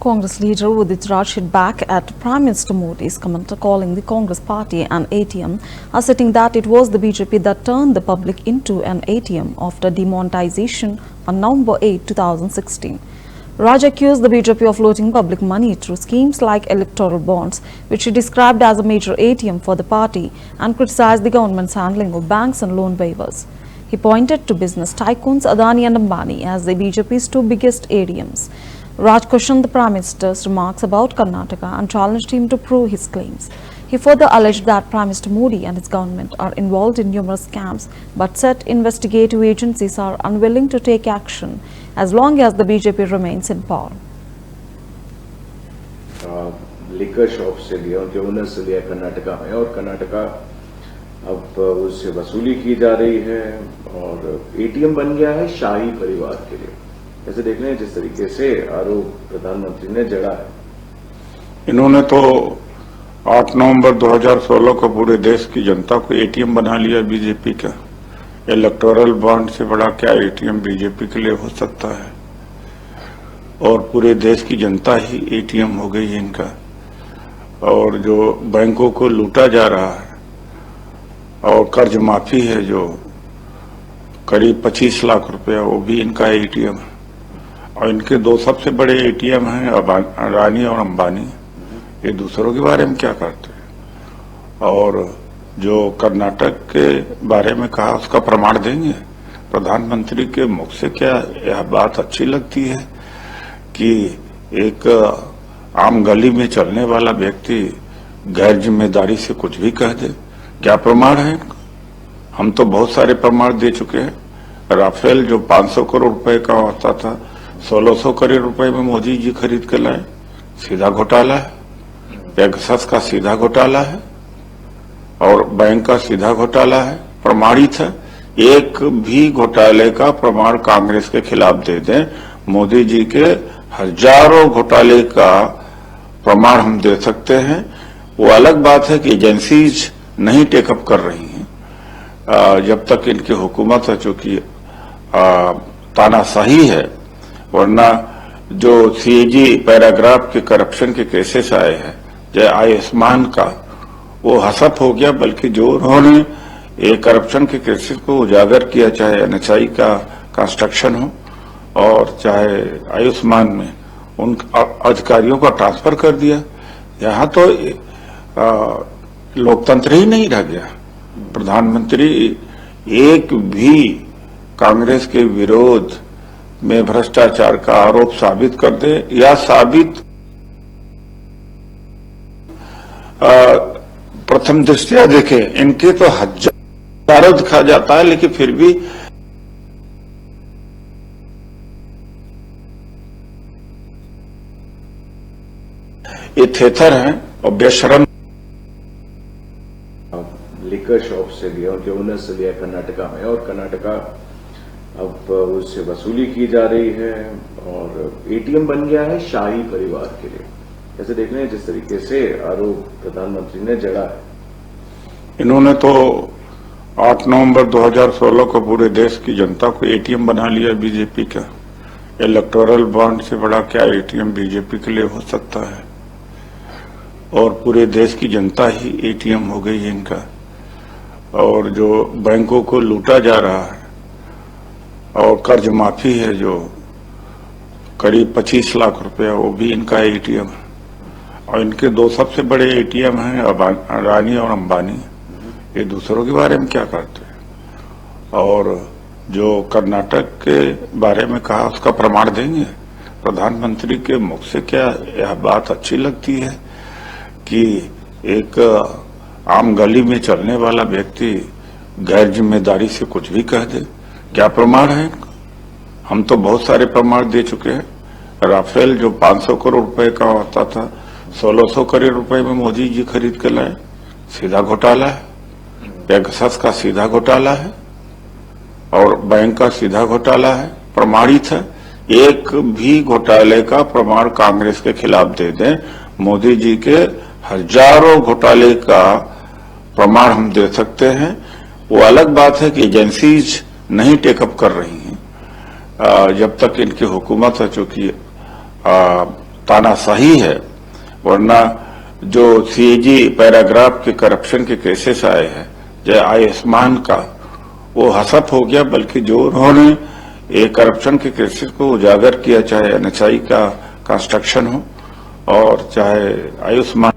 Congress leader Udit Raj hit back at Prime Minister Modi's comment, calling the Congress party an ATM, asserting that it was the BJP that turned the public into an ATM after demonetization on November 8, 2016. Raj accused the BJP of looting public money through schemes like electoral bonds, which he described as a major ATM for the party, and criticized the government's handling of banks and loan waivers. He pointed to business tycoons Adani and Ambani as the BJP's two biggest ATMs. Raj questioned the Prime Minister's remarks about Karnataka and challenged him to prove his claims. He further alleged that Prime Minister Modi and his government are involved in numerous scams, but said investigative agencies are unwilling to take action as long as the BJP remains in power. Liquor shop से लिया, उनके owner से लिया कर्नाटका में, और कर्नाटका अब उससे वसूली की जा रही है और एटीएम बन गया है शाही परिवार के लिए। ऐसे देख रहे हैं जिस तरीके से आरोप प्रधानमंत्री ने जड़ा है। इन्होंने तो 8 नवंबर 2016 को पूरे देश की जनता को एटीएम बना लिया बीजेपी का। इलेक्टोरल बॉन्ड से बड़ा क्या एटीएम बीजेपी के लिए हो सकता है, और पूरे देश की जनता ही एटीएम हो गई है इनका। और जो बैंकों को लूटा जा रहा है और कर्ज माफी है जो करीब 25 लाख रुपया, वो भी इनका एटीएम है। और इनके दो सबसे बड़े एटीएम हैं अडानी और अंबानी। ये दूसरों के बारे में क्या करते हैं? और जो कर्नाटक के बारे में कहा उसका प्रमाण देंगे? प्रधानमंत्री के मुख से क्या यह बात अच्छी लगती है कि एक आम गली में चलने वाला व्यक्ति गैर जिम्मेदारी से कुछ भी कह दे? क्या प्रमाण है इनका? हम तो बहुत सारे प्रमाण दे चुके हैं। राफेल जो 500 करोड़ रुपए का होता था, 1600 करोड़ रुपए में मोदी जी खरीद के लाए। सीधा घोटाला है। पेगासस का सीधा घोटाला है और बैंक का सीधा घोटाला है, प्रमाणित है। एक भी घोटाले का प्रमाण कांग्रेस के खिलाफ दे दें, मोदी जी के हजारों घोटाले का प्रमाण हम दे सकते हैं। वो अलग बात है कि एजेंसीज नहीं टेकअप कर रही हैं जब तक इनकी हुकूमत है, चूंकि तानाशाही है। वरना जो सीएजी पैराग्राफ के करप्शन के केसेस आए हैं, जय आयुष्मान का, वो हसप हो गया। बल्कि जो उन्होंने ये करप्शन के केसेस को उजागर किया, चाहे एनएचआई का कंस्ट्रक्शन हो और चाहे आयुष्मान में, उन अधिकारियों को ट्रांसफर कर दिया। यहाँ तो लोकतंत्र ही नहीं रह गया। प्रधानमंत्री एक भी कांग्रेस के विरोध में भ्रष्टाचार का आरोप साबित कर दे या साबित प्रथम दृष्टया देखे, इनके तो हजारों दिखा जाता है, लेकिन फिर भी ये थेथर हैं और बेशरम। लिकर शॉप से लिया, उनके ओनर से लिया कर्नाटका में, और कर्नाटका अब उससे वसूली की जा रही है और एटीएम बन गया है शाही परिवार के लिए। ऐसे देख रहे हैं जिस तरीके से आरोप प्रधानमंत्री ने जड़ा है। इन्होंने तो 8 नवंबर 2016 को पूरे देश की जनता को एटीएम बना लिया बीजेपी का। इलेक्टोरल बॉन्ड से बड़ा क्या एटीएम बीजेपी के लिए हो सकता है, और पूरे देश की जनता ही एटीएम हो गई है इनका। और जो बैंकों को लूटा जा रहा है और कर्ज माफी है जो करीब 25 लाख रुपया, वो भी इनका एटीएम है। और इनके दो सबसे बड़े एटीएम हैं अडानी और अंबानी। ये दूसरों के बारे में क्या करते हैं? और जो कर्नाटक के बारे में कहा उसका प्रमाण देंगे? प्रधानमंत्री के मुख से क्या यह बात अच्छी लगती है कि एक आम गली में चलने वाला व्यक्ति गैर जिम्मेदारी से कुछ भी कह दे? क्या प्रमाण है इनका? हम तो बहुत सारे प्रमाण दे चुके हैं। राफेल जो 500 करोड़ रुपए का होता था, 1600 करोड़ रुपए में मोदी जी खरीद के लाए। सीधा घोटाला है। पेगासस का सीधा घोटाला है और बैंक का सीधा घोटाला है, प्रमाणित है। एक भी घोटाले का प्रमाण कांग्रेस के खिलाफ दे दें, मोदी जी के हजारों घोटाले का प्रमाण हम दे सकते हैं। वो अलग बात है कि एजेंसीज नहीं टेकअप कर रही हैं जब तक इनकी हुकूमत है, चूंकि तानाशाही है, वरना जो सीएजी पैराग्राफ के करप्शन के केसेस आए हैं, जय आयुष्मान का, वो हसप हो गया, बल्कि जो उन्होंने ये करप्शन के केसेस को उजागर किया, चाहे एनएचआई का कंस्ट्रक्शन हो और चाहे आयुष्मान